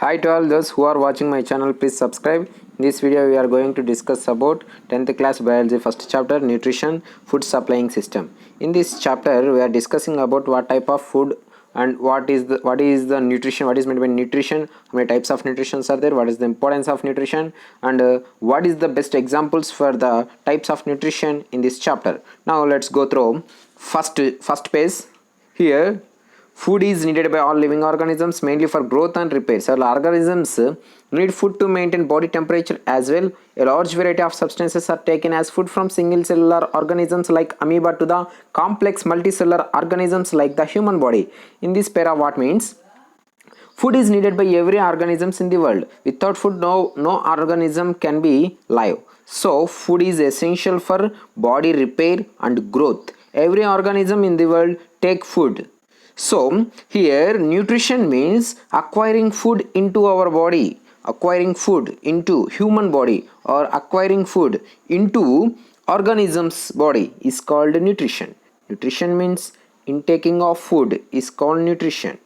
Hi to all those who are watching my channel, please subscribe. In this video we are going to discuss about 10th class biology first chapter, nutrition food supplying system. In this chapter we are discussing about what type of food and what is the nutrition, what is meant by nutrition, how many types of nutrition are there, what is the importance of nutrition, and what is the best examples for the types of nutrition in this chapter. Now let's go through first page. Here, food is needed by all living organisms mainly for growth and repair. Several organisms need food to maintain body temperature as well. A large variety of substances are taken as food from single cellular organisms like amoeba to the complex multicellular organisms like the human body. In this para, what means? Food is needed by every organisms in the world. Without food, no organism can be live. So, food is essential for body repair and growth. Every organism in the world take food. So, here nutrition means acquiring food into our body, acquiring food into human body or acquiring food into organism's body is called nutrition. Nutrition means intaking of food is called nutrition.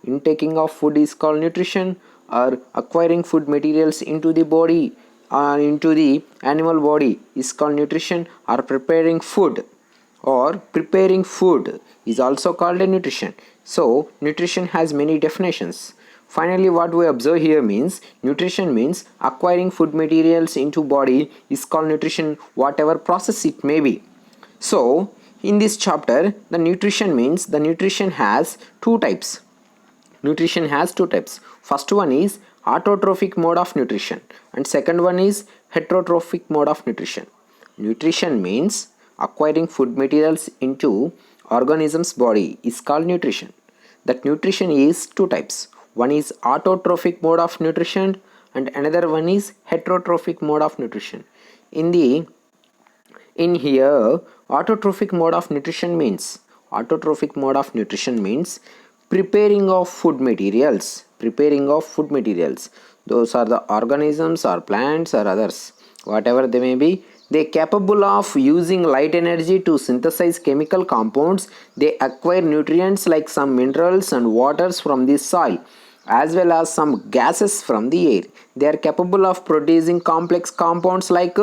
Intaking of food is called nutrition, or acquiring food materials into the body or into the animal body is called nutrition, or preparing food is also called a nutrition. So nutrition has many definitions. Finally, what we observe here means nutrition means acquiring food materials into body is called nutrition, whatever process it may be. So in this chapter, the nutrition has two types. Nutrition has two types. First one is autotrophic mode of nutrition and second one is heterotrophic mode of nutrition. Nutrition means acquiring food materials into organism's body is called nutrition. That nutrition is two types. One is autotrophic mode of nutrition and another one is heterotrophic mode of nutrition. In here, autotrophic mode of nutrition means preparing of food materials. Those are the organisms or plants or others, whatever they may be. They are capable of using light energy to synthesize chemical compounds. They acquire nutrients like some minerals and waters from the soil as well as some gases from the air. They are capable of producing complex compounds like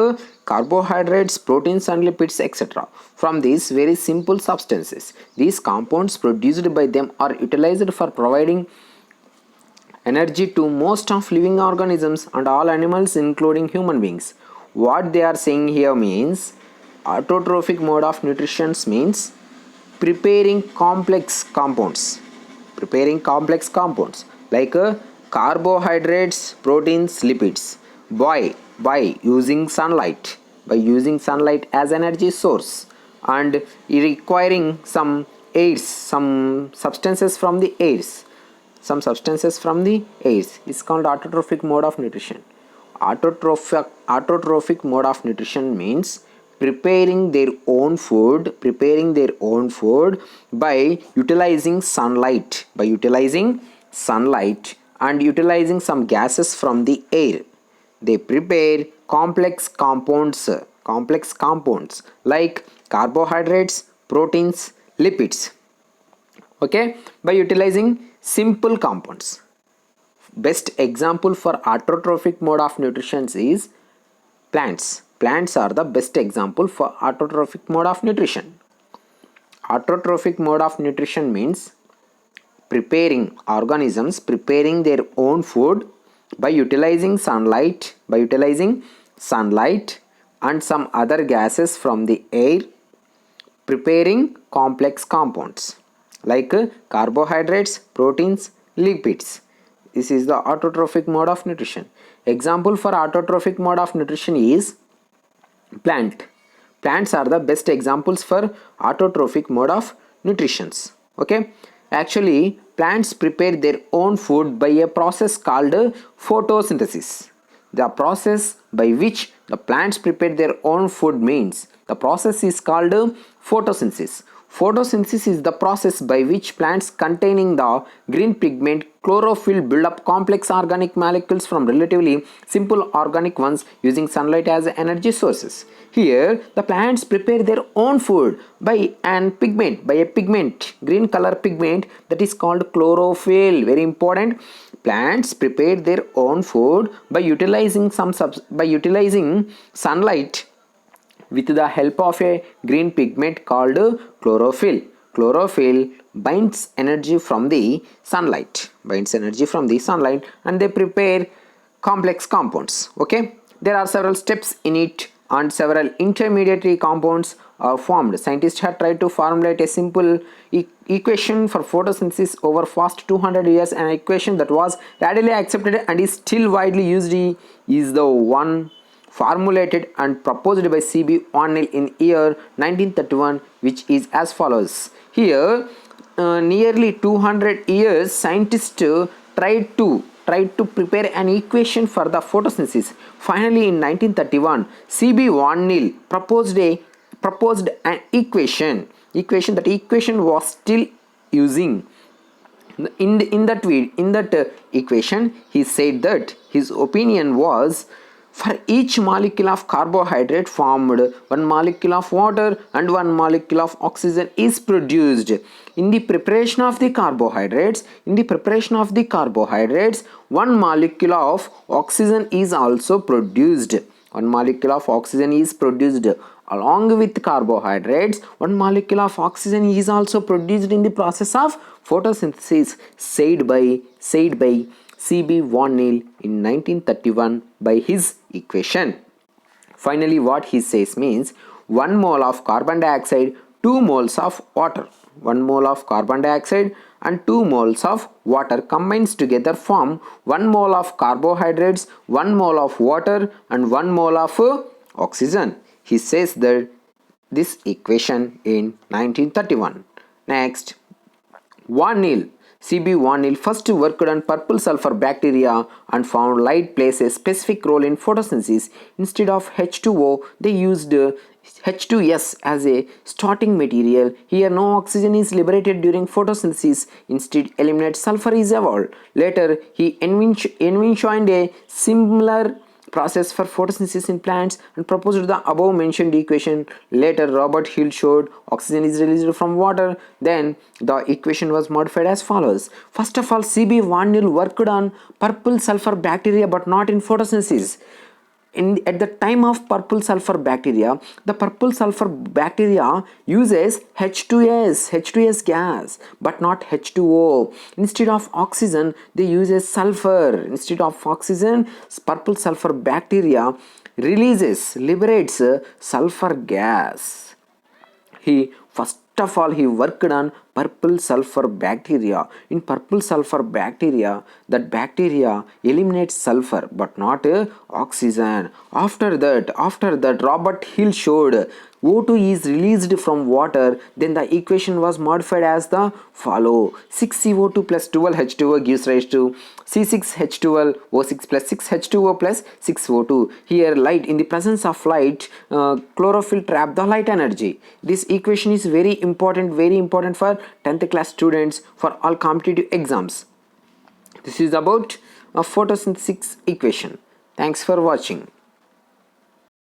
carbohydrates, proteins and lipids, etc. from these very simple substances. These compounds produced by them are utilized for providing energy to most of living organisms and all animals including human beings. What they are saying here means autotrophic mode of nutrition means preparing complex compounds like carbohydrates, proteins, lipids by using sunlight as energy source and requiring some substances from the airs is called autotrophic mode of nutrition. Autotrophic mode of nutrition means preparing their own food by utilizing sunlight and utilizing some gases from the air. They prepare complex compounds like carbohydrates, proteins, lipids, okay, by utilizing simple compounds. Best example for autotrophic mode of nutrition is plants. Plants are the best example for autotrophic mode of nutrition. Autotrophic mode of nutrition means organisms preparing their own food by utilizing sunlight and some other gases from the air, preparing complex compounds like carbohydrates, proteins, lipids. This is the autotrophic mode of nutrition. Example for autotrophic mode of nutrition is plant. Plants are the best examples for autotrophic mode of nutrition. Okay, actually plants prepare their own food by a process called photosynthesis. The process by which the plants prepare their own food means the process is called photosynthesis. Photosynthesis is the process by which plants containing the green pigment chlorophyll build up complex organic molecules from relatively simple organic ones using sunlight as energy sources. Here, the plants prepare their own food by a pigment, green color pigment that is called chlorophyll. Very important. Plants prepare their own food by utilizing sunlight with the help of a green pigment called chlorophyll. Chlorophyll binds energy from the sunlight, and they prepare complex compounds. Okay, there are several steps in it and several intermediary compounds are formed. Scientists have tried to formulate a simple equation for photosynthesis over past 200 years. An equation that was readily accepted and is still widely used is the one formulated and proposed by C.B. O'Neill in year 1931, which is as follows. Here, nearly 200 years, scientists tried to prepare an equation for the photosynthesis. Finally, in 1931, C.B. O'Neill proposed an equation. That equation was still using. In that equation, he said that his opinion was, for each molecule of carbohydrate formed, one molecule of water and one molecule of oxygen is produced. In the preparation of the carbohydrates, one molecule of oxygen is also produced. Along with carbohydrates, one molecule of oxygen is also produced in the process of photosynthesis, said by C.B. O'Neill in 1931 by his equation. Finally, what he says means 1 mole of carbon dioxide, 2 moles of water. 1 mole of carbon dioxide and 2 moles of water combines together form 1 mole of carbohydrates, 1 mole of water and 1 mole of oxygen. He says that this equation in 1931. Next, C.B. O'Neill first worked on purple sulfur bacteria and found light plays a specific role in photosynthesis. Instead of H2O, they used H2S as a starting material. Here, no oxygen is liberated during photosynthesis. Instead, eliminate sulfur is evolved. Later, he envisioned a similar process for photosynthesis in plants and proposed the above mentioned equation. Later, Robert Hill showed oxygen is released from water. Then the equation was modified as follows. First of all, C.B. O'Neill worked on purple sulfur bacteria but not in photosynthesis. At the time of purple sulfur bacteria, the purple sulfur bacteria uses H2S gas but not H2O. Instead of oxygen, they use sulfur. Instead of oxygen, purple sulfur bacteria liberates sulfur gas. First of all, he worked on purple sulfur bacteria. In purple sulfur bacteria, that bacteria eliminates sulfur but not oxygen. After that, Robert Hill showed O2 is released from water. Then the equation was modified as the follow. 6CO2 plus 12H2O gives rise to C6H12O6 plus 6H2O plus 6O2. Here, light, in the presence of light, chlorophyll trap the light energy. This equation is very important for 10th class students for all competitive exams. This is about a photosynthesis equation. Thanks for watching.